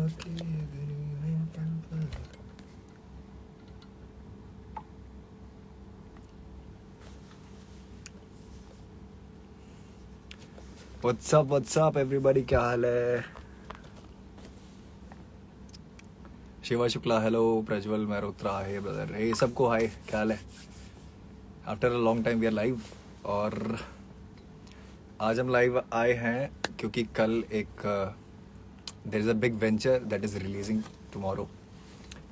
What's up everybody, क्या हाल है? Shiva Shukla hello, Prajwal Mehrotra hey brother, hey सबको हाय, क्या हाल है? After a long time we are live. और आज हम लाइव आए हैं क्योंकि कल एक there is a big venture that is releasing tomorrow,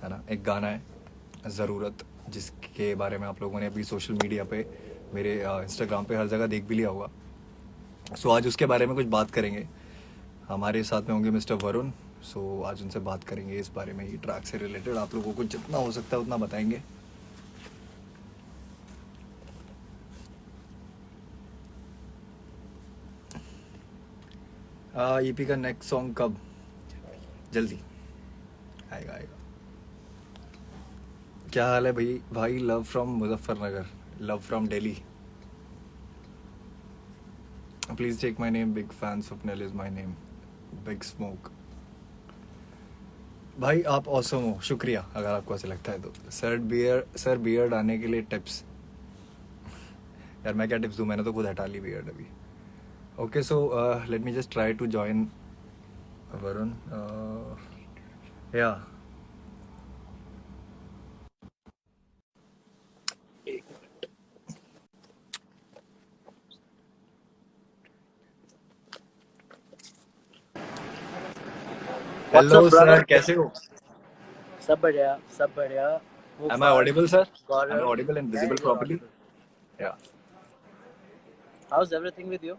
है ना। एक गाना है ज़रूरत, जिसके बारे में आप लोगों ने अभी सोशल मीडिया पे, मेरे इंस्टाग्राम पे हर जगह देख भी लिया होगा। सो आज उसके बारे में कुछ बात करेंगे। हमारे साथ में होंगे मिस्टर वरुण। सो आज उनसे बात करेंगे इस बारे में, ये ट्रैक से रिलेटेड आप लोगों को जितना हो सकता है उतना बताएंगे। ईपी का नेक्स्ट सॉन्ग कब? जल्दी आएगा आएगा। क्या हाल है भाई? भाई love from Muzaffarnagar, love from Delhi. Please take my name, big fan, Swapnil is my name, big smoke. भाई आप ऑसम हो, शुक्रिया अगर आपको ऐसा लगता है तो। सर बियर्ड आने के लिए टिप्स। यार मैं क्या टिप्स दूं, मैंने तो खुद हटा ली बियर्ड अभी। Okay so let me just try to join Varun. या What's hello up, brother? Sir, कैसे हो? सब बढ़िया, सब बढ़िया. Am I Mufas, audible, sir? Am I Gaurav. audible and Yeah, visible you're properly? audible. Yeah. How's everything with you?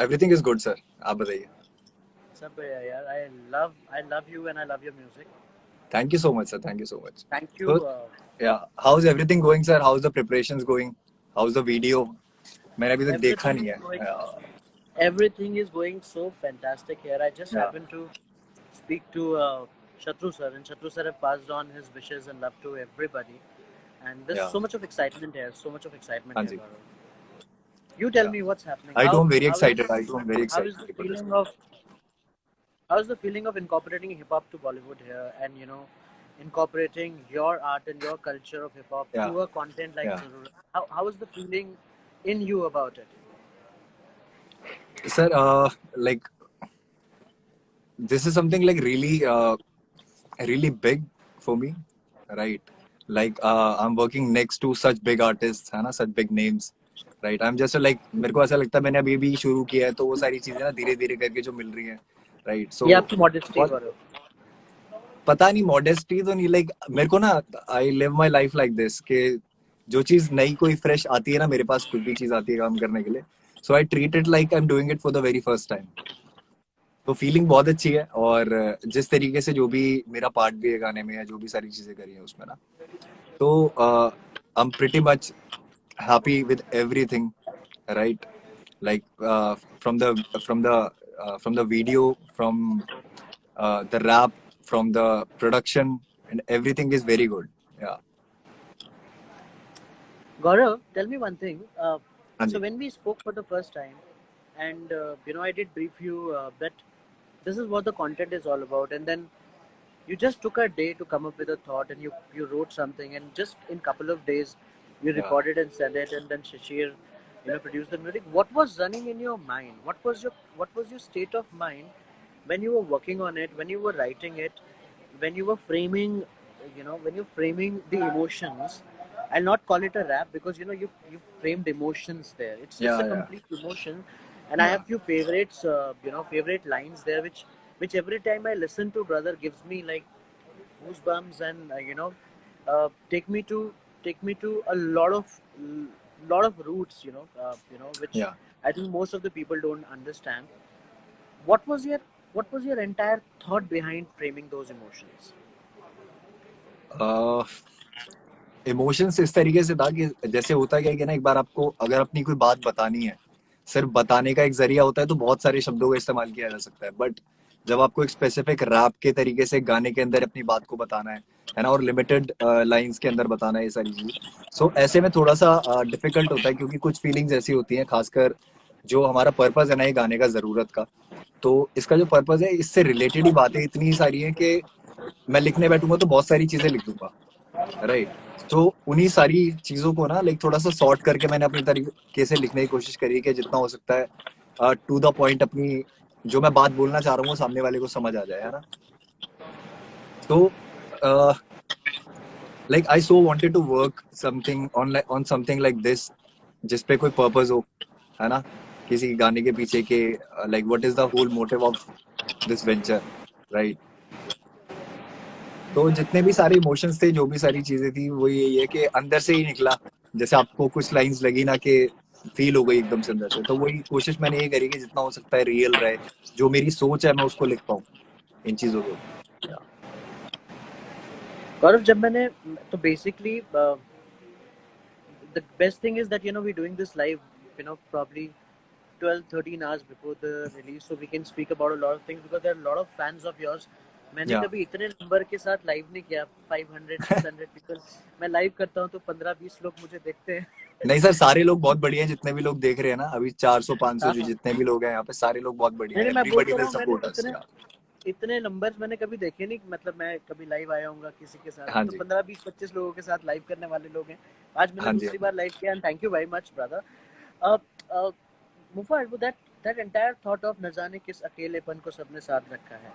Everything is good, sir. आप बताइए. सब बढ़िया यार. I love you and I love your music. Thank you so much, sir. Thank you so much. Thank you. So, yeah. How's everything going, sir? How's the preparations going? How's the video? मैंने अभी तक देखा Everything नहीं is है. going. Everything is going so fantastic here. I just Yeah. happened to speak to Shatru sir, and Shatru sir have passed on his wishes and love to everybody. And there's Yeah. so much of excitement here. So much of excitement हाँ here, ji. Gaurav. You tell Yeah. me what's happening. I too am very How is excited. I too am very how excited is the for this. feeling of how's the feeling of incorporating hip hop to Bollywood here, and incorporating your art and your culture of hip hop Yeah. to a content like Yeah. Zarura? How is the feeling in you about it? Sir, like this is something like really big for me, right? Like I'm working next to such big artists, है ना, such big names, right? I'm just like, मेरे को ऐसा लगता है मैंने अभी भी शुरू किया है, तो वो सारी चीजें ना धीरे धीरे करके जो मिल रही हैं, right? So ये आपकी modesty, बहुत Gaurav. पता नहीं, मॉडेस्टी तो नहीं, लाइक मेरे को ना, I live my life like this कि जो चीज नई कोई फ्रेश आती है ना, मेरे पास कुछ भी चीज आती है काम करने के लिए, so I treat it like I am doing it for the very first time. तो फीलिंग बहुत अच्छी है। और जिस तरीके से जो भी मेरा पार्ट भी है गाने में, या जो भी सारी चीजें करी है उसमें ना, तो I am pretty much happy with everything, right? Like from the from the from the video, from the rap, from the production, and everything is very good. Yeah. Gaurav, tell me one thing. हाँ So जी. when we spoke for the first time, and I did brief you that this is what the content is all about, and then you just took a day to come up with a thought, and you wrote something, and just in couple of days you Yeah. recorded and sent it, and then Shashir produced the music. What was running in your mind? What was your state of mind when you were working on it, when you were writing it, when you were framing, when you're framing the emotions? I'll not call it a rap because you framed emotions there. It's Yeah, a yeah, complete emotion, and I yeah. have few favorites, favorite lines there, which every time I listen to, brother, gives me like goosebumps, and take me to a lot of roots, which Yeah. I think most of the people don't understand. What was your what was your entire thought behind framing those emotions? Emotions इस तरीके से था कि जैसे होता क्या है कि ना, एक बार आपको अगर अपनी कोई बात बतानी है, सिर्फ बताने का एक जरिया होता है, तो बहुत सारे शब्दों का इस्तेमाल किया जा सकता है। बट जब आपको एक स्पेसिफिक रैप के तरीके से गाने के अंदर अपनी बात को बताना है ना, और लिमिटेड लाइंस के अंदर बताना है ये सारी चीज, सो ऐसे में थोड़ा सा डिफिकल्ट होता है, क्योंकि कुछ फीलिंग्स ऐसी होती हैं, खासकर जो हमारा पर्पस है ना ये गाने का, जरूरत का, तो इसका जो पर्पस है, इससे रिलेटेड ही बातें इतनी सारी हैं कि मैं लिखने बैठूंगा तो बहुत सारी चीजें लिख दूंगा, राइट। तो उन्हीं सारी चीजों को ना लाइक थोड़ा सा सॉर्ट करके मैंने अपने तरीके से लिखने की कोशिश करी कि जितना हो सकता है टू द पॉइंट अपनी जो मैं बात बोलना चाह रहा हूँ वो सामने वाले को समझ आ जाए, है ना। तो like I so wanted to work something on something like this, जिसपे कोई पर्पस हो, है ना, किसी गाने के पीछे के like what is the whole motive of this venture, right. तो जितने भी सारे इमोशंस थे, जो भी सारी चीजें थी, वो यही है कि अंदर से ही निकला। जैसे आपको कुछ लाइंस लगी ना कि फील हो गई एकदम से अंदर से, तो वही कोशिश मैंने ये करी कि जितना हो सकता है रियल रहे, जो मेरी सोच है मैं उसको लिख पाऊँ इन चीजों के ऊपर। गौरव, जब मैंने तो basically the best thing is that we're doing this live, probably 12 13 hours before the release, so we can speak about a lot of things because there are a lot of fans of yours. मैंने या कभी इतने number के साथ live नहीं किया, 500 600 people. मैं live करता हूँ तो 15 20 लोग मुझे देखते हैं। नहीं सर, सारे लोग बहुत बढ़िया हैं, जितने भी लोग देख रहे हैं ना अभी 400 500 हाँ, जो जितने भी लोग हैं यहाँ पे, सारे लोग बहुत बढ़िया नहीं हैं। नहीं, मैं बोल एवरीबॉडी तो रहा विल हूँ, मैंने सपोर्ट अस। इतने इतने नंबर्स मैंने कभी देखे नहीं। मतलब मैं कभी लाइव आया हूँ किसी के साथ, हाँ तो जी, 15 20 25 लोगों के साथ लाइव करने वाले लोग हैं। आज मैंने हाँ जी, हाँ दूसरी जी, बार लाइव किया, and thank you very much brother. मुफार, वो दैट एंटायर थॉट ऑफ न जाने किस अकेलेपन को सबने साथ रखा है,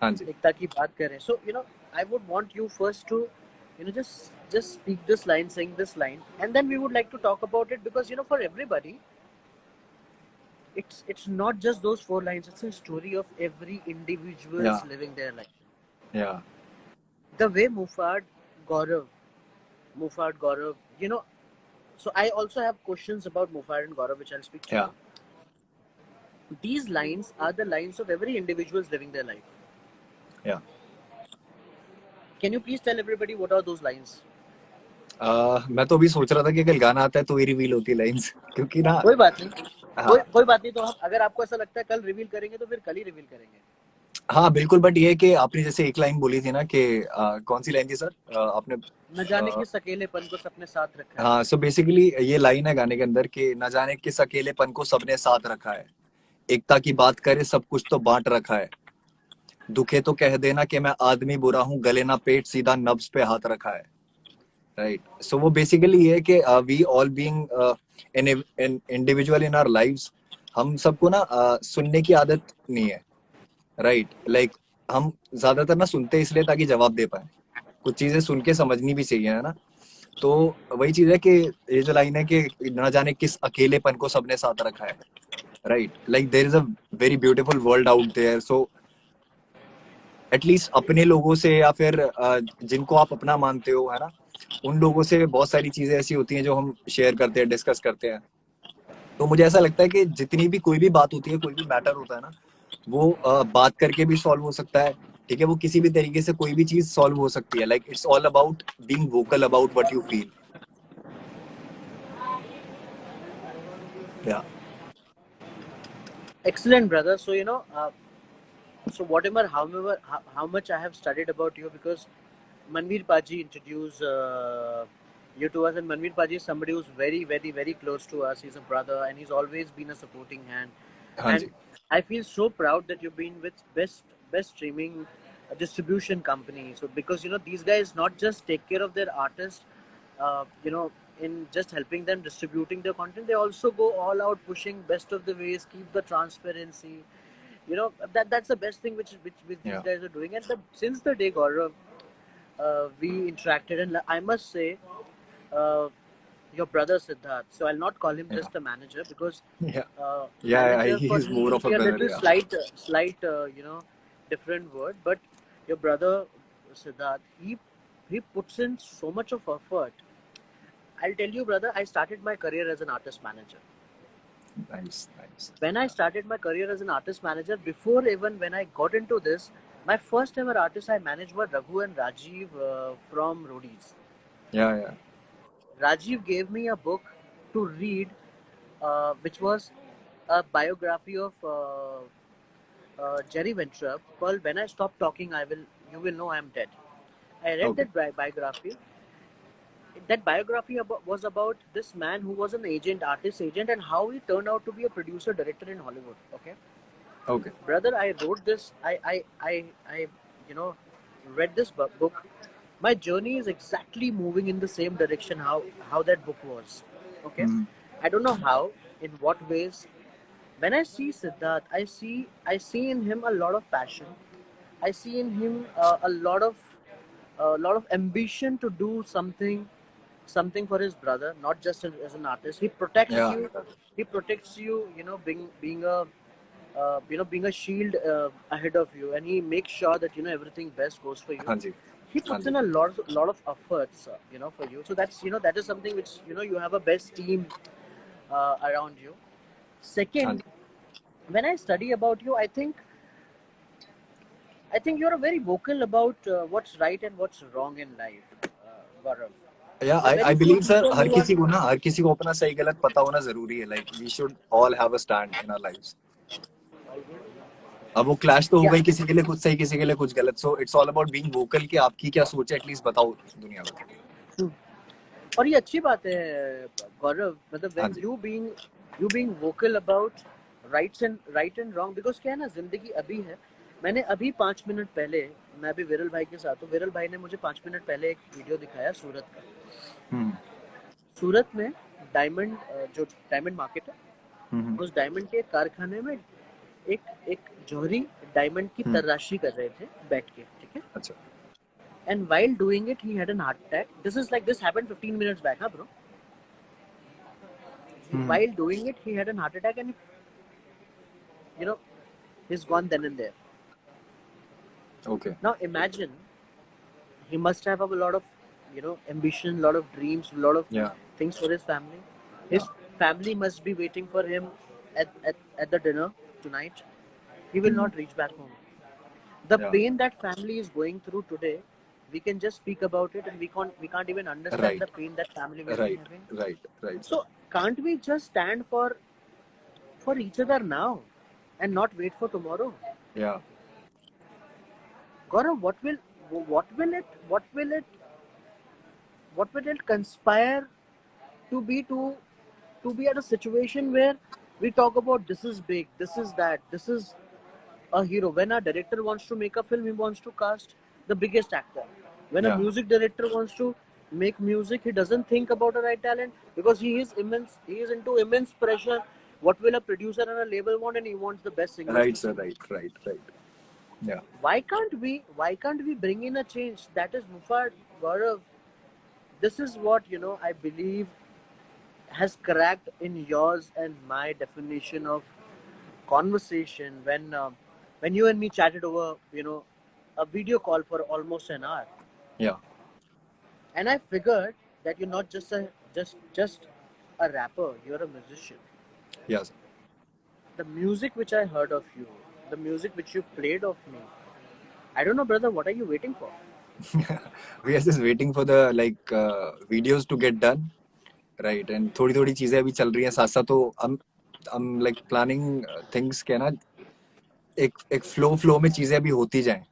हाँ जी। एकता की बात करें, so I would want you first to just speak this line, sing this line, and then we would like to talk about it because for everybody it's not just those 4 lines, it's a story of every individual's या living their life. या The way Mufad Gaurav, so I also have questions about Mufad and Gaurav which I'll speak to या you. These lines are the lines of every individual's living their life. या Can you please tell everybody what are those lines? मैं तो अभी सोच रहा था कि कल गाना आता है तो ही रिवील होती लाइंस, क्योंकि ना कोई बात नहीं, हाँ कोई बात नहीं, तो हम, अगर आपको ऐसा लगता है कल रिवील करेंगे तो फिर कल ही रिवील करेंगे। हाँ बिल्कुल, बट ये है कि आपने जैसे एक लाइन बोली थी ना कि कौन सी लाइन थी सर, आपने न जाने किस अकेलेपन को सबने साथ रखा है। हाँ, सो बेसिकली ये लाइन है गाने के अंदर कि न जाने किस अकेलेपन को सबने साथ रखा है, एकता की बात करे सब कुछ तो बांट रखा है, दुखे तो कह देना कि मैं आदमी बुरा हूँ, गले ना पेट सीधा नब्ज पे हाथ रखा है, राइट। सो वो बेसिकली ये है कि we all being an individual in our lives, हम सबको ना सुनने की आदत नहीं है, राइट। लाइक हम ज्यादातर ना सुनते इसलिए ताकि जवाब दे पाए, कुछ चीजें सुन के समझनी भी चाहिए, है ना। तो वही चीज है कि ये जो लाइन है कि ना जाने किस अकेलेपन को सबने साथ रखा है, right. Like there is a very beautiful world out there, so at least अपने लोगों से या फिर जिनको आप अपना मानते हो, है ना, उन लोगों से बहुत सारी चीजें ऐसी होती हैं जो हम शेयर करते हैं, डिस्कस करते हैं। तो मुझे ऐसा लगता है कि जितनी भी कोई भी बात होती है, कोई भी मैटर होता है ना, वो बात करके भी सॉल्व हो सकता है, ठीक है। वो किसी भी तरीके से कोई भी चीज सॉल्व हो सकती है, like it's all about being vocal about what you feel. या Excellent, brother. So so whatever, how much I have studied about you, because Manveer Paji introduced you to us, and Manveer Paji is somebody who's very, very, very close to us. He's a brother, and he's always been a supporting hand. हाँ And जी, I feel so proud that you've been with best streaming distribution company. So because these guys not just take care of their artists, in just helping them distributing their content, they also go all out pushing best of the ways, keep the transparency. That's the best thing which these या guys are doing. And since the day, Gaurav, we interacted, and I must say, uh, your brother Siddharth. So I'll not call him या just a manager, because या या manager he for is me more will of a be a brother, little या slight, different word. But your brother Siddharth, he puts in so much of effort. I'll tell you, brother, I started my career as an artist manager. Nice nice. When I started my career as an artist manager, before even when I got into this, my first ever artist I managed were Raghu and Rajiv from Roadies. या Rajiv gave me a book to read, which was a biography of Jerry Ventura called "When I Stop Talking, You Will Know I'm Dead." I read okay, that biography. That biography was about this man who was an agent, artist agent, and how he turned out to be a producer director in Hollywood. Okay, Okay. Brother, I wrote this. I you know, read this book. My journey is exactly moving in the same direction how that book was. Okay, Hmm. I don't know how, in what ways. When I see Siddharth, I see in him a lot of passion. I see in him a lot of ambition to do something for his brother, not just as an artist. He protects Yeah. you. He protects you. Being a shield ahead of you, and he makes sure that everything best goes for you. हाँ जी. He हाँ puts ji. in a lot of efforts, for you. So that is something which you have a best team around you. हाँ Second, ji. when I study about you, I think you're very vocal about what's right and what's wrong in life, Gaurav. Yeah, There are I very few believe sir people her who are. किसी को ना हर किसी को अपना सही गलत पता होना जरूरी है. Like we should all have a stand in our lives. अब वो क्लैश तो होगा Yeah. ही, किसी के लिए कुछ सही किसी के लिए कुछ गलत. So it's all about being vocal कि आपकी क्या सोच है, एटलीस्ट बताओ दुनिया को. Hmm. और ये अच्छी बात है गौरव, मतलब हाँ when ji. you being vocal about right and wrong, because क्या है ना, जिंदगी अभी है. मैंने अभी 5 मिनट पहले, मैं अभी विरल भाई के साथ हूँ. विरल भाई ने मुझे 5 मिनट पहले एक वीडियो दिखाया सूरत का. हम्म. सूरत में डायमंड, जो डायमंड मार्केट है, हम्म. उस डायमंड के कारखाने में एक एक जौहरी डायमंड की हम्म. तराशी कर रहे थे बैठ के, ठीक है. अच्छा. And while doing it, he had an heart attack. This happened 15 minutes back, huh, bro? Hmm. While doing it, he had an heart attack, and you know, he's gone then and there. Okay. Now imagine, he must have a lot of, ambition, a lot of dreams, a lot of Yeah. things for his family. Yeah. His family must be waiting for him at the dinner tonight. He will hmm. not reach back home. The Yeah. pain that family is going through today, we can just speak about it, and we can't even understand Right. the pain that family may be Right. having. Right. Right. So can't we just stand for each other now and not wait for tomorrow? Yeah. Gaurav, what will it conspire to be at a situation where we talk about this is big, this is that, this is a hero. When a director wants to make a film, he wants to cast the biggest actor. When a Yeah. music director wants to make music, he doesn't think about the right talent, because he is into immense pressure. What will a producer and a label want? And he wants the best singers Right, to sir. sing. Right. Right. Right. Yeah. Why can't we bring in a change? That is Mufad, Gaurav. This is what I believe has cracked in yours and my definition of conversation, when you and me chatted over a video call for almost an hour. Yeah. And I figured that you're not just a rapper, you're a musician. Yeah. Sir. The music which I heard of you, the music which you played of me, I don't know, brother, what are you waiting for? We are just waiting for the videos to get done, right? And थोड़ी थोड़ी चीजें अभी चल रही हैं साथ साथ. तो I'm like planning things के ना एक एक फ्लो में चीजें अभी होती जाएं,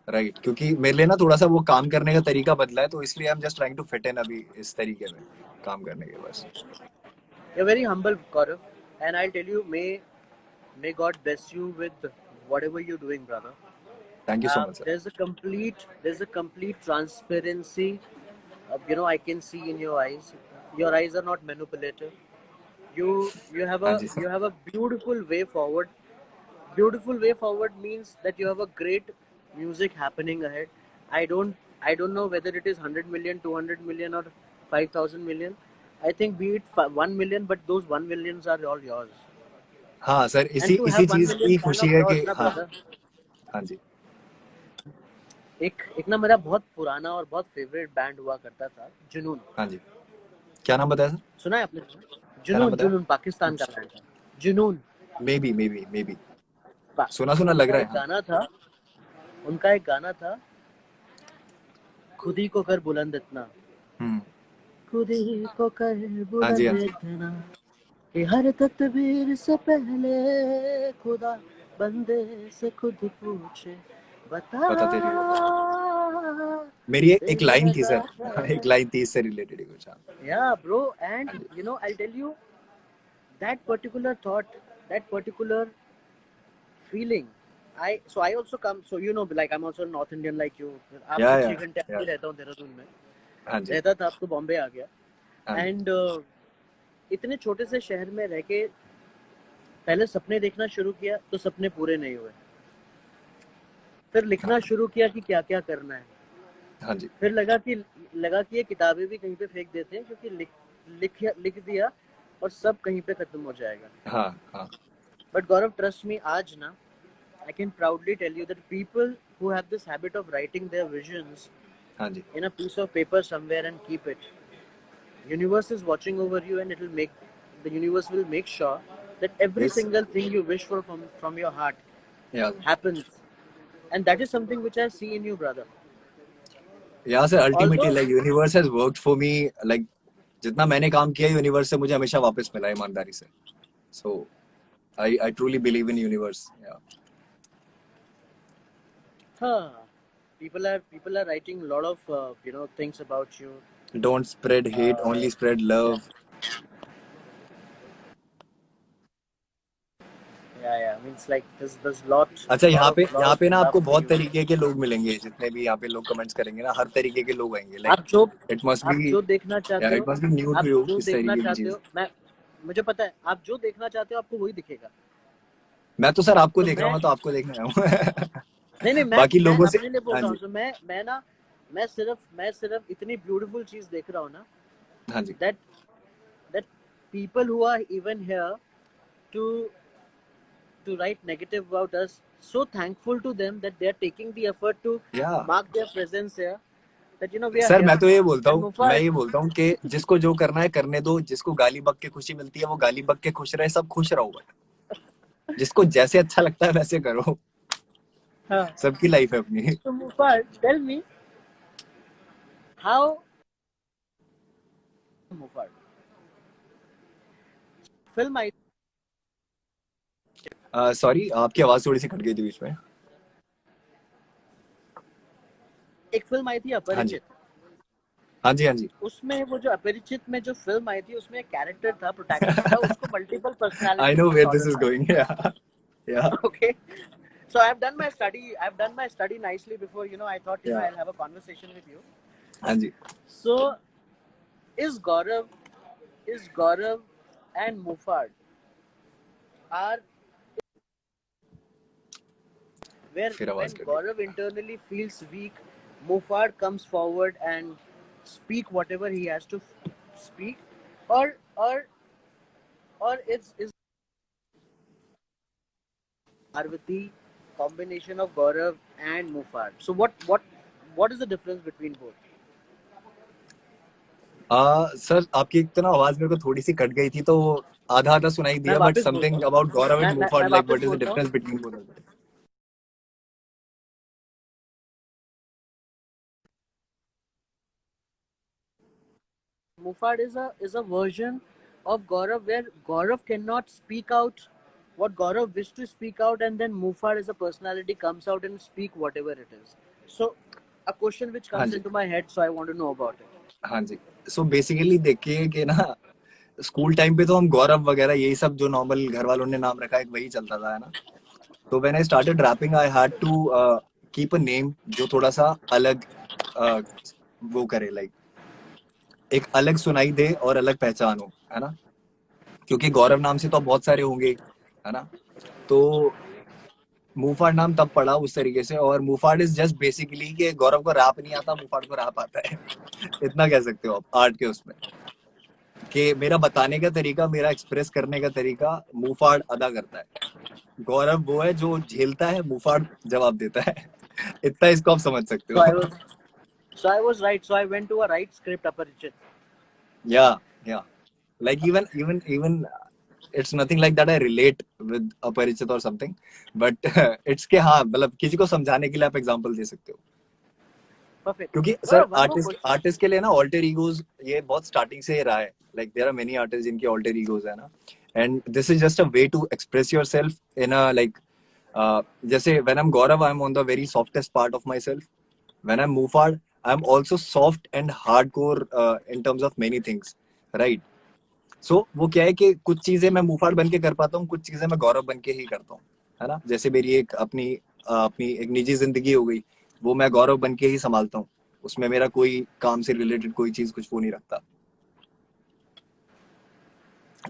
राइट? क्योंकि मेरे लिए ना थोड़ा सा वो काम करने का तरीका बदला है, तो इसलिए I am just trying to fit in अभी इस तरीके में काम करने के. बस. You're very humble, Gaurav, and I'll tell you, may God bless you with whatever you're doing, brother. Thank you so much sir. There's a complete transparency. I can see in your eyes. Your eyes are not manipulative. You have हाँ a जी sir. you have a beautiful way forward. Beautiful way forward means that you have a great music happening ahead. I don't know whether it is 100 million, 200 million, or 5,000 million. I think be it 1 million, but those 1 millions are all yours. हाँ sir, And इसी to इसी have 1 चीज million की fan खुशी of है कि yours, na हाँ. brother. हाँ जी. एक एक ना मेरा बहुत पुराना और बहुत फेवरेट बैंड हुआ करता था, जुनून. हाँ जी. क्या नाम बताया सर? सुना है आपने? क्या नाम जुनून, बताया? जुनून पाकिस्तान का बैंड था. जुनून. मे बी पा- सुना सुना लग उनका रहा है. एक हाँ. गाना था उनका एक गाना था, खुद ही को कर बुलंद इतना, हम्म. खुद ही को कर हाँ जी. हाँ बुलंद जी. इतना, कि हर तकबीर से पहले खुदा बंदे से खुद पूछे, बता बता तेरी मेरी एक दिल लाइन थी लगा सर. है. एक लाइन थी इससे रिलेटेड ही कुछ. हाँ. Yeah, bro, and हाँ जी. I'll tell you that particular thought, that particular feeling. I also come, so you know, like I'm also North Indian like you. या आपसे या 6 घंटे या आगे रहता हूँ देहरादून में, हाँ जी रहता था, अब तो बॉम्बे आ गया. हाँ जी एंड इतने छोटे से शहर में रह के पहले सपने देखना शुरू किया तो सपने पूरे नहीं हुए. फिर लिखना शुरू किया कि क्या क्या करना है. हाँ जी फिर लगा कि ये किताबें भी कहीं पे फेंक देते हैं, क्योंकि लिख दिया और सब कहीं पे खत्म हो जाएगा. हाँ हाँ बट गौरव, ट्रस्ट मी, आज ना I can proudly tell you that people who have this habit of writing their visions हाँ जी in a piece of paper somewhere and keep it, universe is watching over you, and the universe will make sure that every yes single thing you wish for from your heart या happens. And that is something which I see in you, brother. यहाँ से ultimately Although, like universe has worked for me like जितना मैंने काम किया universe से मुझे हमेशा वापस मिला है ईमानदारी से so I truly believe in universe या huh, people are writing a lot of things about you. Don't spread hate Uh, only spread love yeah, means like there's lot अच्छा lot of lot यहाँ of पे ना love आपको for बहुत you. तरीके के लोग मिलेंगे जितने भी यहाँ पे लोग कमेंट्स करेंगे ना हर तरीके के लोग आएंगे लाइक आप जो इट मस्ट आप बी जो देखना चाहते या हो, it must be new to आप यू जो इस देखना तरीके की चाहते चीज हो, मुझे पता है, आप जो देखना चाहते हो आपको वही दिखेगा. मैं तो सर आपको तो देख रहा हूँ मैं मैं तो आपको देखने आया हूँ नहीं, बाकी मैं लोगों से अपने लिए बोल हाँ रहा जी हूँ. तो मैं सिर्फ इतनी ब्यूटीफुल चीज देख रहा हूँ ना, हाँ जी that that people who are even here to write negative about us, so thankful to them that they are taking the effort to या mark their presence here, that we are sir here. मैं तो ये बोलता And हूँ मैं Mufar, ये बोलता हूँ कि जिसको जो करना है करने दो जिसको गाली बक के खुशी मिलती है वो गाली बक के खुश रहे सब खुश रहो जिसको जैसे अच्छा लगता है वैसे करो हाँ. सबकी लाइफ है अपनी So Mufar, tell me how Mufar film I. Sorry आपकी आवाज थोड़ी सी कट गई थी बीच में एक फिल्म आई थी हाँ जी अपरिचित. हाँ जी हाँ जी उसमें वो जो अपरिचित में जो फिल्म आई थी, उसमें एक कैरेक्टर था, प्रोटैगनिस्ट था, उसको multiple I personality nowhere this disorder is था. गोइंग या Okay, so I've done my study nicely before, I thought, या I'll have a conversation with you. हाँ जी So is Gaurav and Mufad are where फिर आवाज when cut गई Gaurav internally feels weak, Mufad comes forward and speak whatever he has to speak, or it's Parvati combination of Gaurav and Mufad. So what is the difference between both? Sir आपकी एक तो ना आवाज मेरे को थोड़ी सी cut गई थी तो आधा आधा सुनाई मैं दिया बट वापस बोलता समथिंग हूँ. अबाउट गौरव मैं एंड मैं मैं मुफाड लाइक वापस व्हाट इज द बोलता हूँ. Difference between both of them Mufad is a version of Gaurav where Gaurav cannot speak out what Gaurav wished to speak out, and then Mufad as a personality comes out and speak whatever it is. So a question which हाँ comes जी into my head, so I want to know about it. हाँ जी so basically देखिए कि ना school time पे तो हम गौरव वगैरह यही सब जो नॉर्मल घर वालों ने नाम रखा है वही चलता था है ना तो when I started rapping I had to keep a name जो थोड़ा सा अलग वो करे लाइक एक अलग सुनाई दे और अलग पहचान हो है ना क्योंकि गौरव नाम से तो अब बहुत सारे होंगे है ना तो मुफाड नाम तब पड़ा उस तरीके से और मुफाड इज जस्ट बेसिकली कि गौरव को रैप नहीं आता मुफाड को रैप आता है इतना कह सकते हो आप आर्ट के उसमें कि मेरा बताने का तरीका मेरा एक्सप्रेस करने का तरीका मुफाड अदा करता है गौरव वो है जो झेलता है मुफाड जवाब देता है इतना इसको आप समझ सकते So I हो was so I was right. So I went to a right script, Aparijit. या या like even it's nothing like that I relate with अपरिचित or something but it's के हाँ मतलब किसी को समझाने के लिए आप एग्जांपल दे सकते हो Perfect. क्योंकि sir Gaurav, one more artist question. Artist के लिए ना ऑल्टर ईगोज ये बहुत स्टार्टिंग से ही रहा है like there are many artist जिनके ऑल्टर ईगोज है ना and this is just a way to express yourself in a like जैसे when I am Gaurav I am on the very softest part of my self when I am मुफाड I am also soft and hardcore in terms of many things right so वो क्या है कि कुछ चीजें मैं मुफाड बन के कर पाता हूँ कुछ चीजें मैं गौरव बन के ही करता हूँ है ना, जैसे मेरी एक अपनी एक निजी जिंदगी हो गई, वो मैं गौरव बन के ही संभालता हूँ, उसमें मेरा कोई काम से रिलेटेड कोई चीज कुछ वो नहीं रखता।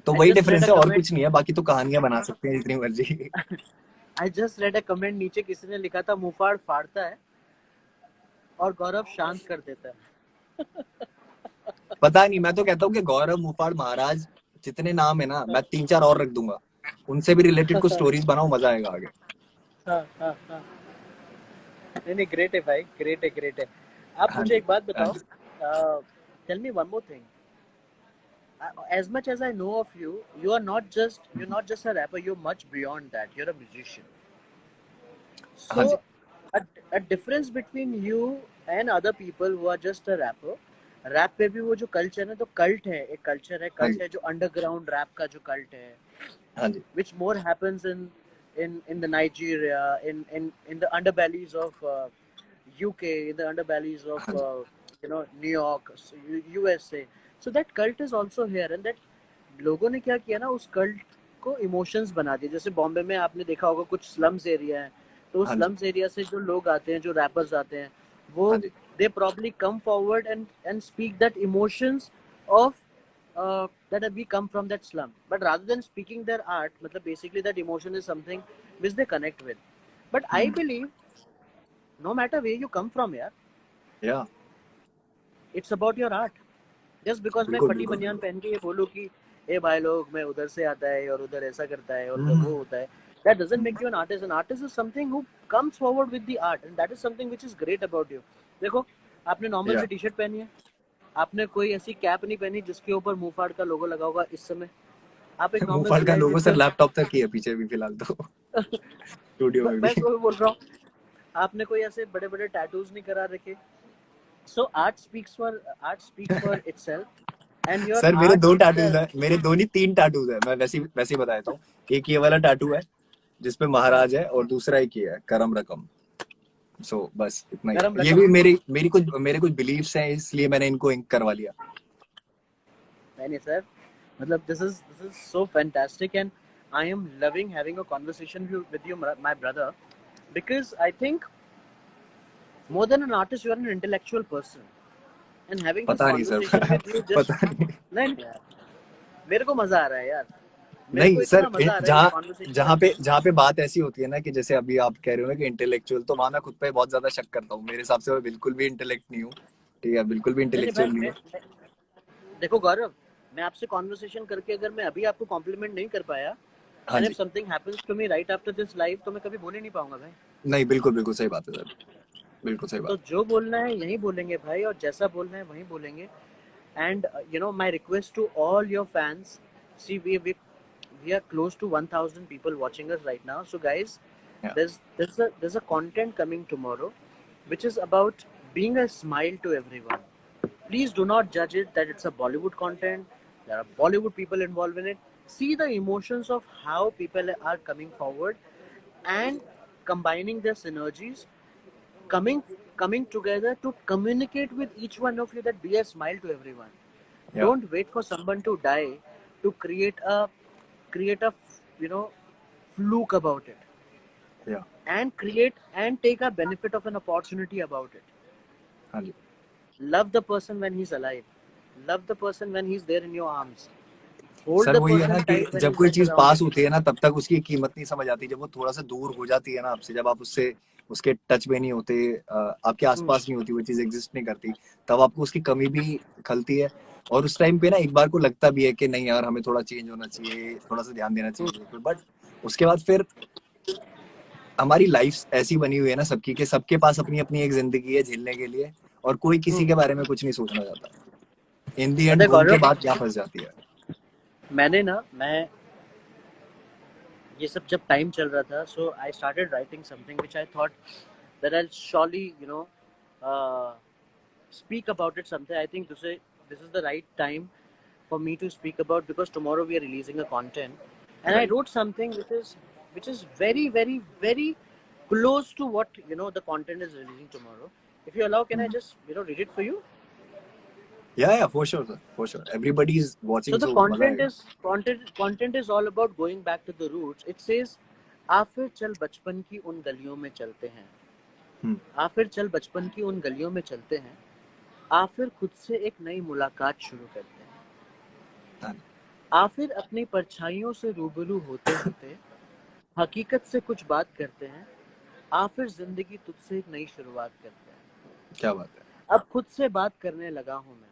तो I वही just read डिफरेंस a है, और comment. कुछ नहीं है, बाकी तो कहानियां बना सकते हैं जितनी मर्जी। I just read a comment, नीचे किसी ने लिखा था मुफाड़ फाड़ता है और गौरव शांत कर देता है। पता नहीं, मैं तो कहता हूँ कि गौरव मुफाड़ महाराज जितने नाम है ना, मैं 3-4 और रख दूंगा, उनसे भी रिलेटेड कुछ स्टोरीज बनाओ, मजा आएगा आगे। हाँ हाँ हाँ। नहीं नहीं, ग्रेट है भाई, ग्रेट है, ग्रेट है। आप हाँ मुझे जी, एक बात हाँ बताओ, जी, tell me one more thing. As much as I know of you, you're not just a rapper. You're much beyond that. You're a musician. हाँ जी, So, a, a difference between you and other people who are just a rapper, rap पे भी वो जो culture है, तो cult है, एक culture है, हाँ कल्ट जी, है जो अंडरग्राउंड रैप का जो कल्ट है, हाँ जी, which more happens in the Nigeria, in the underbellies of UK, in the underbellies of हाँ जी, New York, USA. So that cult is also here, and that लोगों ने क्या किया ना, उस कल्ट को इमोशंस बना दिए। जैसे बॉम्बे में आपने देखा होगा कुछ स्लम्स एरिया है, तो उस हाँ जी, स्लम्स एरिया से जो लोग आते हैं, जो रैपर्स आते हैं, वो हाँ जी, they probably come forward and speak that emotions of that we come from that slum, but rather than speaking their art, मतलब basically that emotion is something which they connect with. But I hmm, believe no matter where you come from, यार, या it's about your art. Just because मैं बिल्कुल फटी बिल्कुल बनियान बिल्कुल। पहन के ये बोलूँ कि ए भाई लोग मैं उधर से आता है और उधर ऐसा करता है और उधर हम्म, वो होता है, that doesn't make you an artist. An artist is something who comes forward with the art, and that is something which is great about you. देखो, आपने नॉर्मल या सी टी शर्ट पहनी है, आपने कोई ऐसी कैप नहीं पहनी जिसके ऊपर मुंहफाड़ का लोगो लगा होगा इस समय। आप एक नॉर्मल मुंहफाड़ का सिलाई लोगो जिसके सर लैपटॉप तक ही है पीछे भी फिलहाल तो, स्टूडियो में मैं भी। वही बोल रहा हूँ, आपने कोई ऐसे बड़े बड़े टैटूज नहीं करा रखे। So art speaks for itself, and your sir मेरे आर्ट 2 टैटूज इटसेल्फ। है, मेरे दो नहीं 3 टैटूज है, मैं वैसे ही बता देता हूँ। एक ये वाला टैटू है जिसपे हाँ, महाराज है, और दूसरा एक ये है करम रकम। सो बस इतना ही गरम है, ये रकम। भी मेरे कुछ बिलीव्स हैं, इसलिए मैंने इनको इंक करवा लिया। नहीं सर, मतलब this is so fantastic, and I am loving having a conversation with you, my brother, because I think more than an artist, you are an intellectual person, and having this पता नहीं sir, conversation with you just पता नहीं। नहीं नहीं यार, मेरे को मजा आ रहा है यार, मेरे नहीं को सर, इतना मजा आ रहा है ये जहाँ कॉन्वर्सेशन जहाँ करके। पे जहाँ पे बात ऐसी होती है ना, कि जैसे अभी आप कह रहे हो ना कि इंटेलेक्चुअल, तो वहां मैं खुद पे बहुत ज्यादा शक करता हूँ। मेरे हिसाब से मैं बिल्कुल भी इंटेलेक्ट नहीं हूँ, ठीक है, बिल्कुल भी नहीं नहीं भाई, इंटेलेक्चुअल नहीं हूँ। देखो गौरव, मैं आपसे कॉन्वर्सेशन करके अगर मैं अभी आपको कॉम्प्लीमेंट नहीं कर पाया, हाँ एंड इफ जी, something happens to me right after this live, तो मैं कभी बोल ही नहीं पाऊंगा भाई। नहीं बिल्कुल बिल्कुल सही बात है सर, बिल्कुल सही तो बात जो बोलना है यही बोलेंगे भाई, और जैसा बोलना है वही बोलेंगे। And my request to all your fans, see, we are close to 1000 people watching us right now. So guys, है। there's a content coming tomorrow which is about being a smile to everyone. Please do not judge it that it's a Bollywood content, there are Bollywood people involved in it. See the emotions of how people are coming forward and combining their synergies, coming coming together to communicate with each one of you, that be a smile to everyone. या Don't wait for someone to die to create a fluke about it, या and create and take a benefit of an opportunity about it. हाँ जी। Love the person when he's alive, love the person when he's there in your arms, hold sir the वही है ना person कि tight when जब he's कोई went चीज around pass it. होती है ना, तब तक उसकी कीमत नहीं समझ आती। जब वो थोड़ा सा दूर हो जाती है ना आपसे, जब आप उससे उसके टच में नहीं होते, आपके Hmm. आसपास नहीं होती, वो चीज एग्जिस्ट नहीं करती, तब आपको उसकी कमी भी खलती है। और उस टाइम पे ना एक बार को लगता भी है कि नहीं यार, हमें थोड़ा चेंज होना चाहिए, थोड़ा सा ध्यान देना Hmm. चाहिए, बट उसके बाद फिर हमारी लाइफ ऐसी बनी हुई है ना सबकी, कि सबके पास अपनी अपनी एक जिंदगी है झेलने के लिए, और कोई किसी Hmm. के बारे में कुछ नहीं सोचना चाहता। इन दी एंड पता है घूम के गौरव, बात क्या फंस जाती है। मैं ये सब जब टाइम चल रहा था, so I started writing something which I thought that I surely speak about it someday. I think this is the right time for me to speak about, because tomorrow we are releasing a content, and I right, wrote something which is very very very close to what the content is releasing tomorrow. If you allow, can I just read it for you? या for sure sir, for sure, everybody is So watching, the सो मजा आएगा। content is all about going back to the roots. It says, आ फिर चल बचपन की उन गलियों में चलते हैं, आ फिर चल बचपन की उन गलियों में चलते हैं, आ फिर खुद से एक नई मुलाकात शुरू करते हैं, हाँ, आ फिर अपनी परछाइयों से रूबरू होते होते हकीकत से कुछ बात करते हैं, आ फिर जिंदगी तुझसे एक नई शुरुआत करते हैं। क्या बात है। अब खुद से बात करने लगा हूँ मैं,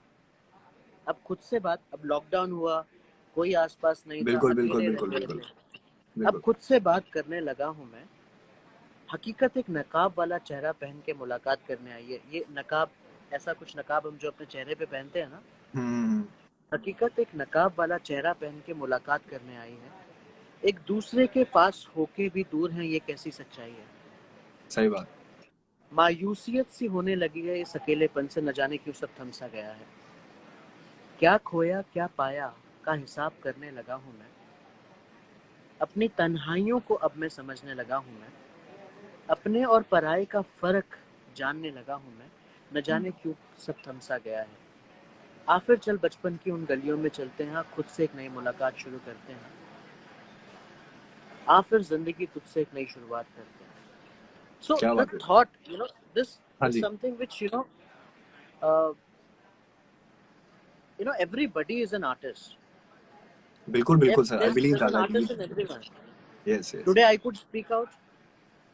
अब खुद से बात, अब लॉकडाउन हुआ, कोई आसपास नहीं था, बिल्कुल बिल्कुल अकेले रह बिल्कुल गए बिल्कुल थे। अब बिल्कुल। खुद से बात करने लगा हूँ मैं, हकीकत एक नकाब वाला चेहरा पहन के मुलाकात करने आई है। ये नकाब, ऐसा कुछ नकाब हम जो अपने चेहरे पे पहनते हैं ना, हम्म। हकीकत एक नकाब वाला चेहरा पहन के मुलाकात करने आई है। एक दूसरे के पास होके भी दूर हैं, ये कैसी सच्चाई है। सही बात। मायूसियत सी होने लगी है इस अकेलेपन से, न जाने क्यों सब थम सा गया है। क्या खोया क्या पाया का हिसाब करने लगा हूँ मैं, अपनी तन्हाइयों को अब मैं समझने लगा हूँ मैं, अपने और पराये का फर्क जानने लगा हूँ मैं, न जाने क्यों सब थम सा गया है। आखिर चल बचपन की उन गलियों में चलते हैं, खुद से एक नई मुलाकात शुरू करते हैं, आखिर जिंदगी तुझसे एक नई शुरुआत करते हैं। So क्या the बात है। thought, this हाँ is ji. something which uh, everybody is an artist. बिल्कुल बिल्कुल sir, I There's believe there's an that, I artist believe in everyone. That. Yes yes. Today I could speak out.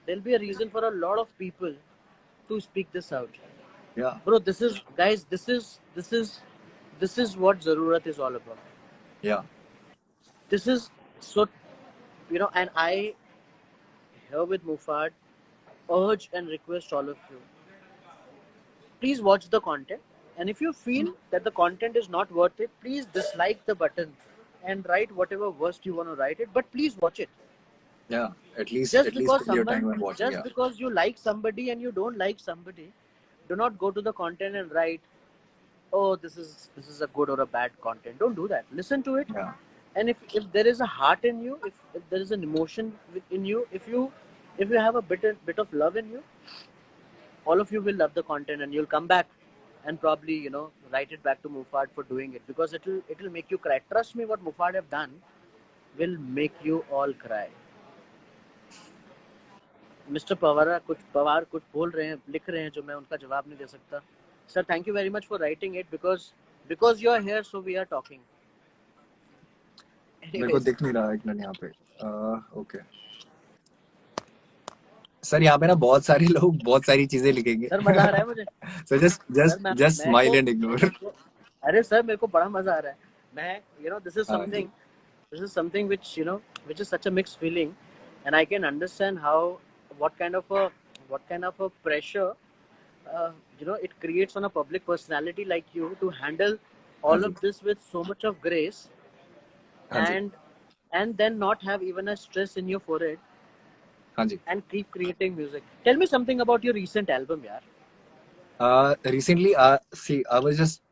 There'll be a reason for a lot of people to speak this out. या Bro, this is guys. This is what Zarurat is all about. या This is so, and I here with Mufad urge and request all of you. Please watch the content, and if you feel that the content is not worth it, please dislike the button and write whatever worst you want to write it. But please watch it. या Just at least because spend your time and watching. just या because you like somebody and you don't like somebody, do not go to the content and write, oh, this is a good or a bad content. Don't do that. Listen to it, या and if there is a heart in you, if there is an emotion in you, if you have a bit of love in you, all of you will love the content, and you'll come back and probably write it back to Mufad for doing it, because it'll make you cry. Trust me, what Mufad have done will make you all cry. Mister Pawar कुछ बोल रहे हैं, लिख रहे हैं, जो मैं उनका जवाब नहीं दे सकता. Sir, thank you very much for writing it, because you are here, so we are talking. मेरे को एनीवेज, दिख नहीं रहा एक मिनट यहाँ पे। ओके सर, यहाँ पे ना बहुत सारे लोग बहुत सारी चीजें लिखेंगे। सर मजा आ रहा है मुझे. So just sir just just मैं स्माइल को एंड इग्नोर। अरे सर, मेरे को बड़ा मजा आ रहा है. मैं दिस इज हाँ जी। Something, which is such a mixed feeling, and I can understand how, what kind of a pressure uh, it creates on a public personality like you to handle हाँ all जी। of this with so much of grace, हाँ जी। and then not have even a stress in your forehead, हाँ जी। and keep creating music. Tell me something about your recent album, yaar. Recently, see, I was just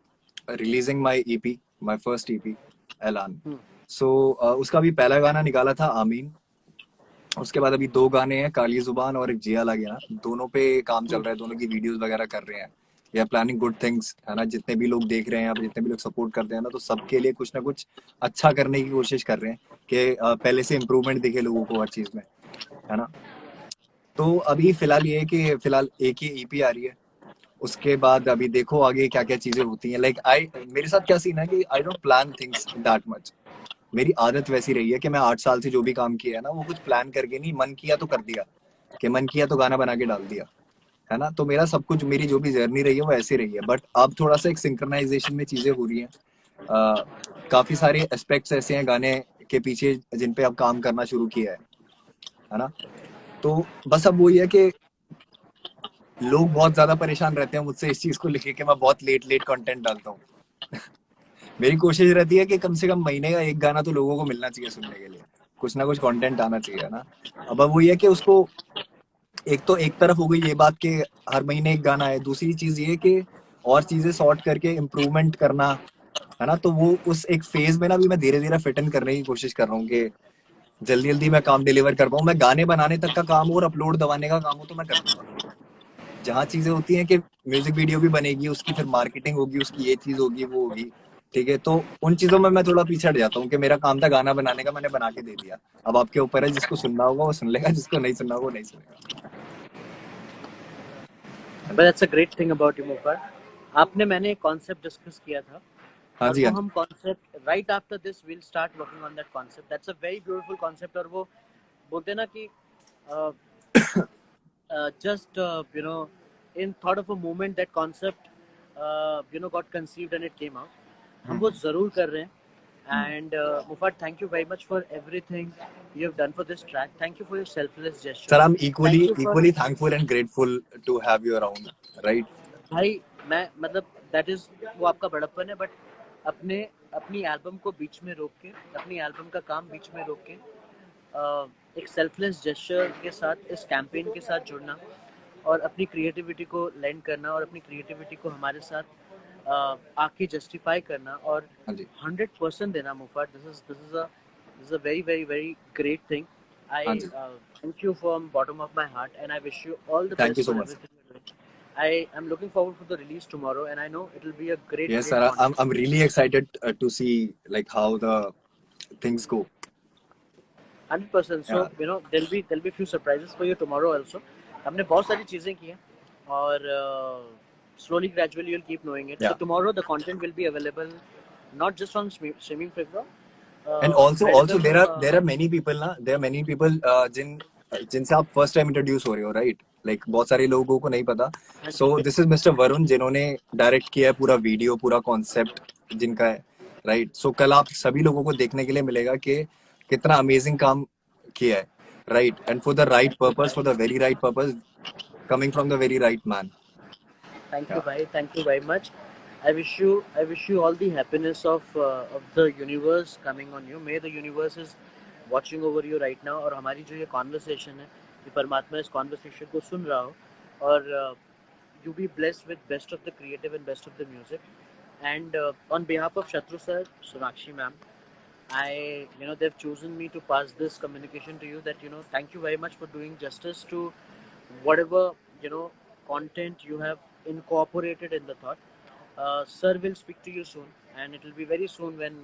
releasing my EP, my first EP, Elan. So उसका भी पहला गाना निकाला था आमीन। उसके बाद अभी 2 गाने हैं, काली जुबान और एक जिया लगे ना, दोनों पे काम चल रहा है, दोनों की वीडियोस वगैरह कर रहे हैं। We are planning good things, है ना। जितने भी लोग देख रहे हैं, अब जितने भी लोग सपोर्ट करते हैं ना, तो सबके लिए कुछ ना कुछ अच्छा करने की कोशिश कर रहे हैं कि पहले से इम्प्रूवमेंट दिखे लोगों को हर चीज में, है ना। तो अभी फिलहाल ये है कि फिलहाल एक ही EP आ रही है। उसके बाद अभी देखो आगे क्या क्या चीजें होती हैं। लाइक आई, मेरे साथ क्या सीन है कि I don't plan things that much. मेरी आदत वैसी रही है कि मैं 8 साल से जो भी काम किया है ना, वो कुछ प्लान करके नहीं, मन किया तो कर दिया, कि मन किया तो गाना बना के डाल दिया, है ना। तो मेरा सब कुछ, मेरी जो भी जर्नी रही है वो ऐसे रही है। बट अब थोड़ा सा एक सिंक्रनाइजेशन में चीजें हो रही हैं। काफी सारे एस्पेक्ट्स ऐसे हैं गाने के पीछे जिन पे अब काम करना शुरू किया है ना। तो बस अब वही है कि लोग बहुत ज्यादा परेशान रहते हैं मुझसे इस चीज को लेके कि मैं बहुत लेट लेट कंटेंट डालता हूँ। मेरी कोशिश रहती है कि कम से कम महीने का एक गाना तो लोगों को मिलना चाहिए सुनने के लिए, कुछ ना कुछ कंटेंट आना चाहिए ना। अब वही है कि उसको, एक तो एक तरफ हो गई ये बात कि हर महीने एक गाना है, दूसरी चीज ये कि और चीजें सॉर्ट करके इम्प्रूवमेंट करना, है ना। तो वो उस एक फेज में ना भी मैं धीरे धीरे फिट इन करने की कोशिश कर रहा हूँ कि जल्दी जल्दी मैं काम डिलीवर कर पाऊँ। मैं गाने बनाने तक का काम और अपलोड दबाने का काम हो तो मैं कर दूंगा। जहाँ चीजें होती हैं कि म्यूजिक वीडियो भी बनेगी, उसकी फिर मार्केटिंग होगी, उसकी ये चीज होगी, वो होगी, ठीक है, तो उन चीजों में मैं थोड़ा पीछे हट जाता हूँ कि मेरा काम था गाना बनाने का, मैंने बना के दे दिया, अब आपके ऊपर है, जिसको सुनना होगा वो सुन लेगा, जिसको नहीं सुनना होगा वो नहीं सुनेगा। हाँ But ji, that's a great thing about you, Mufar. आपने मैंने एक कॉन्सेप्ट डिस्कस किया था हाँ और जी, वो हाँ जी। हम concept right after this will start working on that concept. That's a very beautiful concept. और वो बोलते हैं ना कि just in thought of a moment that concept got conceived and it came out. हम वो जरूर कर रहे हैं. And Mufat, thank you very much for everything you have done for this track. Thank you for your selfless gesture. Sir, I am equally Thank you for equally thankful and grateful to have you around, right. भाई. मैं मतलब that is वो आपका बड़प्पन है. But अपने अपनी album को बीच में रोक के, अपनी एल्बम का काम बीच में रोक के एक सेल्फलेस जेस्चर के साथ इस कैंपेन के साथ जुड़ना और अपनी क्रिएटिविटी को लेंड करना और अपनी क्रिएटिविटी को हमारे साथ आके जस्टिफाई करना और हाँ जी, 100% देना. मुफाट, this is a very very very great thing. हाँ आई जी। Thank you from bottom of my heart and I wish you all the thank you best so for much sir. Everything you're doing. I am looking forward for the release tomorrow, and I know it will be a great, yes great sir, content. I'm really excited to see like how the things go. 100%. So Yeah, there'll be few surprises for you tomorrow also. हमने बहुत सारी चीजें की हैं और slowly gradually you'll keep knowing it. yeah. So tomorrow the content will be available not just on streaming platform, And also Rhythm. there are many people ना, there are many people जिनसे आप फर्स्ट टाइम इंट्रोड्यूस हो रहे हो, right. Like बहुत सारे लोगों को नहीं पता। हाँ सो जी. दिस इज मिस्टर वरुण, जिन्होंने डायरेक्ट किया है पूरा वीडियो, पूरा कॉन्सेप्ट जिनका है, राइट। सो कल आप सभी लोगों को देखने के लिए मिलेगा कि कितना अमेजिंग काम किया है, right, and for the right purpose, for the very right purpose, coming from the very right man. Thank you, bhai. Thank you very much. I wish you all the happiness of the universe coming on you. May the universe is watching over you right now. और हमारी जो ये conversation है, ये परमात्मा इस conversation को सुन रहा हो और you be blessed with best of the creative and best of the music. And on behalf of Shatru sir, Sonakshi ma'am, they've chosen me to pass this communication to you. That thank you very much for doing justice to whatever content you have incorporated in the thought. Sir will speak to you soon, and it will be very soon when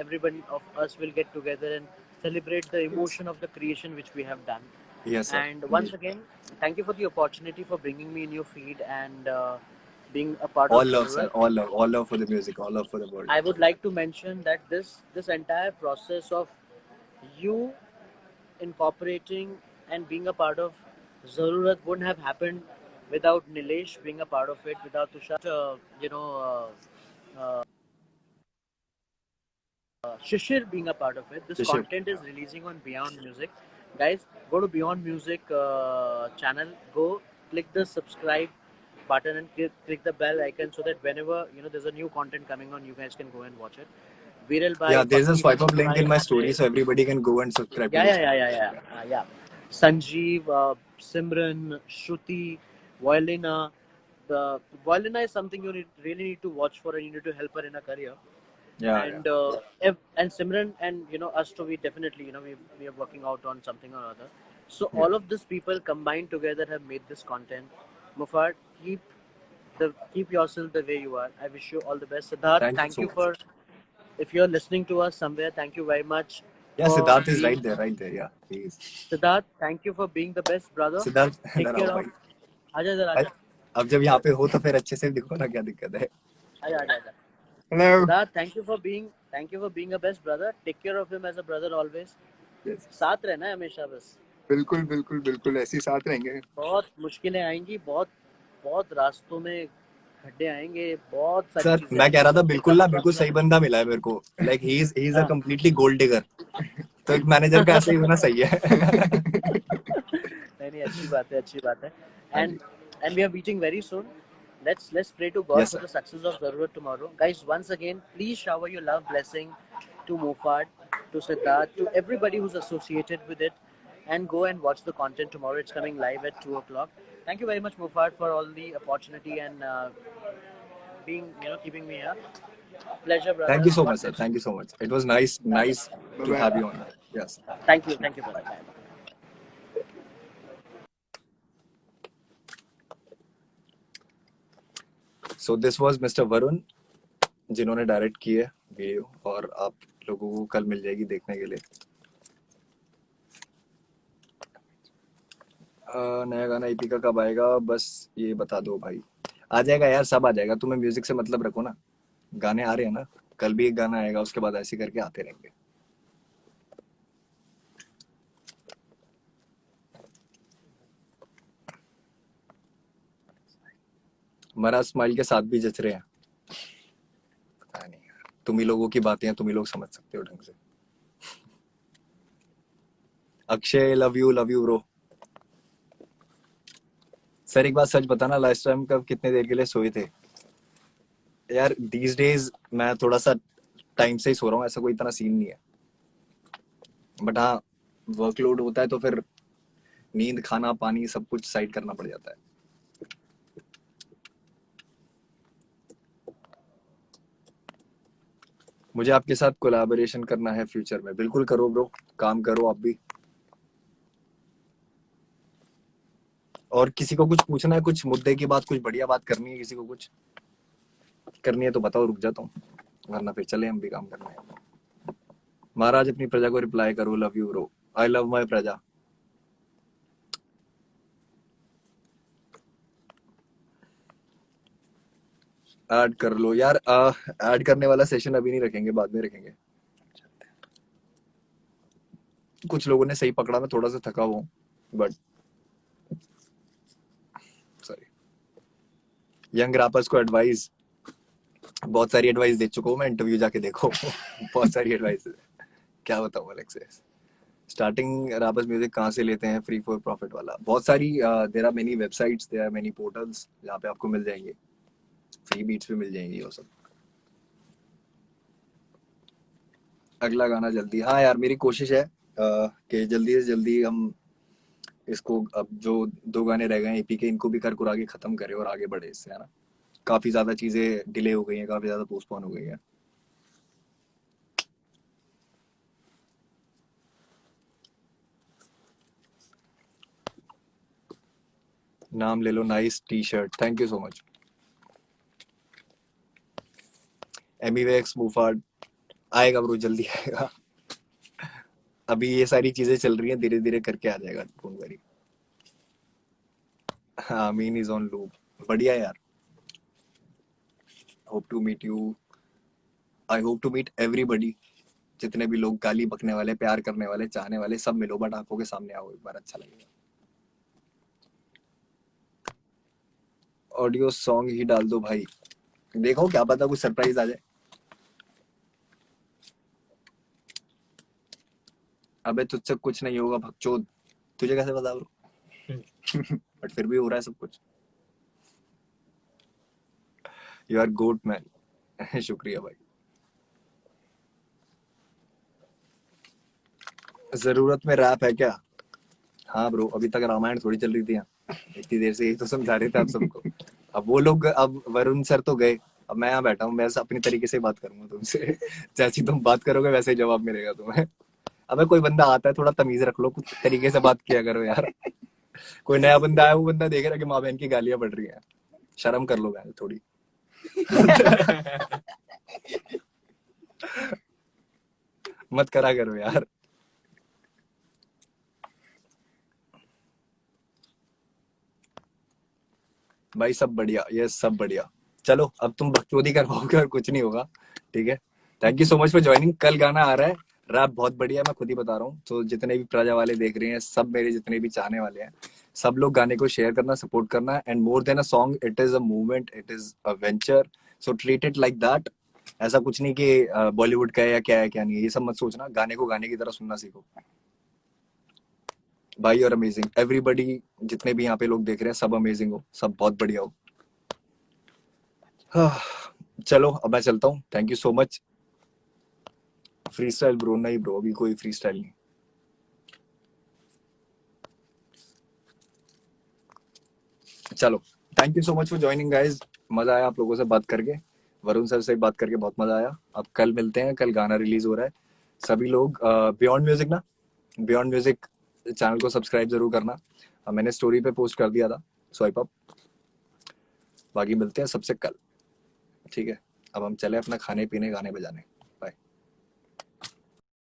everybody of us will get together and celebrate the emotion of the creation which we have done. Yes sir, And once again, thank you for the opportunity for bringing me in your feed and being a part of all love sir, Zarurat. all love for the music, all love for the world. I would like to mention that this entire process of you incorporating and being a part of Zarurat wouldn't have happened without Nilesh being a part of it, without Tushar, Shishir being a part of it. This Shishir. content is releasing on Beyond Music. Guys, go to Beyond Music channel. Go click the subscribe button and click the bell icon so that whenever there's a new content coming on, you guys can go and watch it. Viral Yeah, by there's a Paki swipe up link in my by story, so everybody can go and subscribe to yeah, those yeah, yeah, channels. yeah, yeah, yeah. Sanjeev, Simran, Shruti, Violina. The Violina is something you really need to watch for, and you need to help her in her career. Yeah, yeah. And and Simran and us two, we definitely we are working out on something or other. So Yeah. all of these people combined together have made this content. Mufat, keep yourself the way you are. I wish you all the best. Siddharth, Thank you thank so you much. for if you're listening to us somewhere. Thank you very much Yeah, for Siddharth is being right there, right there. Yeah, he is. Siddharth, thank you for being the best brother. Siddharth Take इधर आओ care भाई। of. आजा इधर भाई, आजा. अब जब यहाँ पे हो तो फिर अच्छे से दिखो ना, क्या दिक्कत है। आजा आजा आजा. Hello. Siddharth, thank you for being a best brother. Take care of him as a brother always. Yes. साथ रहना है हमेशा बस. बिल्कुल बिल्कुल बिल्कुल, ऐसे ही साथ रहेंगे। बहुत मुश्किलें आएंगी, बहुत बहुत रास्तों में खड्डे आएंगे, बहुत सारी सर, चीजें मैं कह आएंगी. रहा था बस बिल्कुल एकदम ना, अपना बिल्कुल सही बंदा मिला है मेरे को। लाइक ही इज अ हाँ. Completely gold digger. तो एक मैनेजर का ऐसे ही होना सही है। नहीं नहीं, अच्छी बात है, अच्छी बात है. हाँ जी। And we are meeting very soon. Let's pray to God yes for sir. the success of Zarurat tomorrow. Guys, once again, please shower your love blessing to Mufat, to Siddharth, to everybody who's associated with it, and go and watch the content tomorrow. It's coming live at 2 o'clock. Thank you very much, Mufat, for all the opportunity and being keeping me here. Pleasure, thank brother. You so God much sir, bless thank you. You so much, it was nice nice to have you on. Yes. Thank you, brother. Bye. So this was Mr. Varun, जिन्होंने direct की है video, और आप लोगों को कल मिल जाएगी देखने के लिए। नया गाना ईपी का कब आएगा, बस ये बता दो भाई। आ जाएगा यार, सब आ जाएगा, तुम्हें म्यूजिक से मतलब रखो ना। गाने आ रहे हैं ना, कल भी एक गाना आएगा, उसके बाद ऐसे करके आते रहेंगे। मरा स्माइल के साथ भी जच रहे हैं। पता नहीं यार, तुम ही लोगों की बातें हैं, तुम ही लोग समझ सकते हो ढंग से। Akshay love you bro. Sir एक बात सच बताना, लास्ट टाइम कब कितने देर के लिए सोए थे? यार दीज डेज मैं थोड़ा सा टाइम से ही सो रहा हूँ, ऐसा कोई इतना सीन नहीं है। बट हाँ, वर्कलोड होता है तो फिर नींद, खाना, पानी सब कुछ साइड करना पड़ जाता है। मुझे आपके साथ कोलैबोरेशन करना है फ्यूचर में। बिल्कुल करो ब्रो, काम करो आप भी। और किसी को कुछ पूछना है, कुछ मुद्दे की बात, कुछ बढ़िया बात करनी है, किसी को कुछ करनी है तो बताओ, रुक जाता हूँ, वरना फिर चले हम भी काम करना है। महाराज अपनी प्रजा को रिप्लाई करो, love you bro, I love my प्रजा। ऐड कर लो यार, ऐड करने वाला सेशन अभी नहीं रखेंगे, बाद में रखेंगे। कुछ लोगों ने सही पकड़ा, मैं थोड़ा सा थका हुआ हूँ, बट सॉरी। यंग रैपर्स को एडवाइस, बहुत सारी एडवाइस दे चुका हूँ मैं, इंटरव्यू जाके देखो। बहुत सारी एडवाइस। क्या बताऊँ अलग से। स्टार्टिंग रैपर्स म्यूजिक कहाँ से लेते हैं, फ्री फॉर प्रॉफिट वाला? बहुत सारी, there are many websites, there are many portals जहाँ पे आपको मिल जाएंगे, फ्री बीट्स भी मिल जाएंगी वो सब। अगला गाना जल्दी, हाँ यार मेरी कोशिश है कि जल्दी से जल्दी हम इसको, अब जो 2 गाने रह गए ईपी के, इनको भी कर कुरा के खत्म करें और आगे बढ़े इससे, है ना। काफी ज्यादा चीजें डिले हो गई हैं, काफी ज्यादा पोस्टपोन हो गई हैं। नाम ले लो, nice T shirt, thank you so much. एमीवेक्स मूफार्ड आएगा ब्रो, जल्दी आएगा। अभी ये सारी चीजें चल रही हैं, धीरे धीरे करके आ जाएगा, डोंट वरी। हाँ, मीन इज ऑन लूप, बढ़िया यार। Hope to meet you, I hope to meet everybody. जितने भी लोग गाली बकने वाले, प्यार करने वाले, चाहने वाले, सब मिलो, बट आंखों के सामने आओ एक बार, अच्छा लगेगा। ऑडियो सॉन्ग ही डाल दो भाई, देखो क्या पता कुछ सरप्राइज आ जाए। अबे तुझसे कुछ नहीं होगा भगचोद, तुझे कैसे पता ब्रो? बट फिर भी हो रहा है सब कुछ। You are good man. शुक्रिया भाई। जरूरत में रैप है क्या? हाँ ब्रो, अभी तक रामायण थोड़ी चल रही थी यहाँ, इतनी देर से यही तो समझा रहे थे आप सबको। अब वो लोग, अब वरुण सर तो गए, अब मैं यहाँ बैठा हूँ, मैं अपनी तरीके से बात करूंगा तुमसे। जैसी तुम बात करोगे वैसे ही जवाब मिलेगा तुम्हें। अबे कोई बंदा आता है, थोड़ा तमीज रख लो, कुछ तरीके से बात किया करो यार। कोई नया बंदा आया, वो बंदा देख रहा है कि माँ बहन की गालियां पड़ रही हैं, शर्म कर लो बहन थोड़ी। मत करा करो यार। भाई सब बढ़िया, ये सब बढ़िया। चलो अब तुम बकचोदी कर पाओगे और कुछ नहीं होगा, ठीक है। Thank you so much for joining. कल गाना आ रहा है, रैप बहुत बढ़िया, मैं खुद ही बता रहा हूँ। तो जितने भी प्रजा वाले देख रहे हैं, सब मेरे जितने भी चाहने वाले हैं, सब लोग गाने को शेयर करना, सपोर्ट करना। And more than a song, it is a movement, it is a venture, so treat it like that. ऐसा कुछ नहीं कि बॉलीवुड का है या क्या है क्या नहीं है, ये सब मत सोचना। गाने को गाने की तरह सुनना सीखो भाई। और अमेजिंग एवरीबडी, जितने भी यहाँ पे लोग देख रहे हैं, सब अमेजिंग हो, सब बहुत बढ़िया हो। हाँ, चलो अब मैं चलता हूँ, thank you so much. Free style bro? नहीं ब्रो, अभी कोई फ्री स्टाइल नहीं। चलो, thank you so much for joining guys. मजा आया आप लोगों से बात करके, वरुण सर से बात करके बहुत मजा आया। अब कल मिलते हैं, कल गाना रिलीज हो रहा है। सभी लोग बियॉन्ड म्यूजिक ना, बियॉन्ड म्यूजिक चैनल को सब्सक्राइब जरूर करना। मैंने स्टोरी पे पोस्ट कर दिया था, स्वाइप अप। बाकी मिलते हैं सबसे कल, ठीक है। अब हम चले अपना खाने पीने गाने बजाने।